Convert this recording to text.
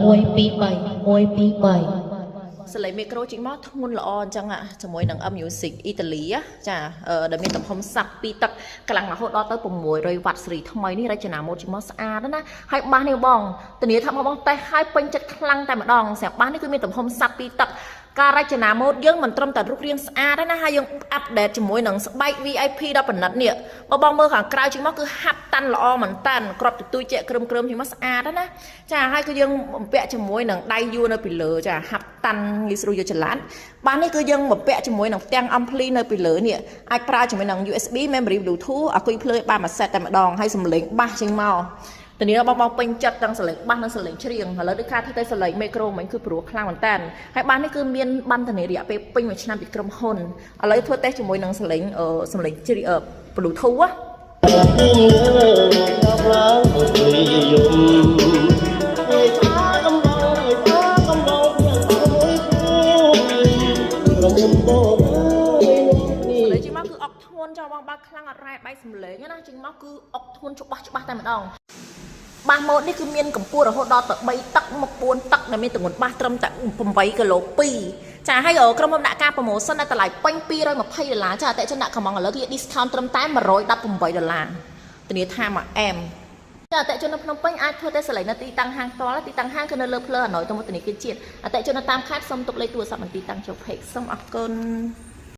មួយពីរបីមួយពីរបីសលេងមីក្រូជីមកធ្ងន់ល្អអញ្ចឹងជាមួយនឹង Music អ៊ីតាលីចាដែលមានទំហំសាប់ពីទឹកកម្លាំងរហូតដល់ទៅ600វ៉ាត់ស៊េរីថ្មីនេះរចនាម៉ូដជីមកស្អាតណាហើយបាសនេះបងធានាថាបងតេសឲ្យពេញចិត្តខ្លាំងតែម្ដងស្រាប់បាសនេះគឺមានទំហំសាប់ពីទឹកការរចនាម៉ូដយើងមិនត្រឹមតែរូបរាងស្អាតទេណាហើយយើងអាប់ដេតជាមួយនឹងស្បែក VIP ដល់ប៉ុណ្ណិតនេះបងមើលខាងក្រៅជាងមកគឺហាប់តាន់ល្អមែនតាន់គ្រាប់ទទូចជាក់ក្រឹមជាងមកស្អាតណាចាហើយគឺយើងបំពាក់ជាមួយនឹងដៃយួរនៅពីលើចាហាប់តាន់ងាយស្រួលយកចល័តបាទនេះគឺយើងបំពាក់ជាមួយនឹងផ្ទាំងអំភ្លីនៅពីលើនេះអាចប្រើជាមួយនឹង USB memory Bluetooth ឲ្យភ្លើយបានមួយសេតតែម្ដងហើយសំឡេងបាសចេញមកតនេះបងពេញចិត្តទាំងសលេងបាសនិងសលេងច្រៀងឥឡូវដូចការធ្វើតែសលេងមីក្រូមិញគឺព្រោះខ្លាំងមែនតើហើយបាសនេះគឺមានបានធានារយៈពេលពេញមួយឆ្នាំពីក្រុមហ៊ុនឥឡូវធ្វើតេស្តជាមួយនឹងសលេងច្រៀងBluetooth លេងជាមកគឺអុកធ្ងន់ចូលបងបើខ្លាំងអត់រ៉ែបែកសំលេងណាជាងមកគឺអុកធ្ងន់ច្បាស់តែម្ដងបាសម៉ូដនេះគឺមានកម្ពស់រហូតដល់ទៅ3ទឹកមក4ទឹកដែលមានទម្ងន់បាសត្រឹមតែ8គីឡូ2ចាហើយក្រុមហ៊ុនដាក់ការប្រម៉ូសិនដល់តម្លៃពេញ$220ចាអតិជនដាក់កំងឥឡូវគេ discount ត្រឹមតែ$118ធានាថាមួយអែមចាអតិជននៅភ្នំពេញអាចធ្វើតែសលេងនៅទីតាំងហាងផ្ទាល់ទីតាំងហាងគឺនៅលើផ្លូវអណយទៅមុខធនាគារជាតិអតិជននៅតាមខេត្តសូមទុកលេខទូរស័ព្ទមន្ទីរតាំងជោគភេកសូមអរគុណ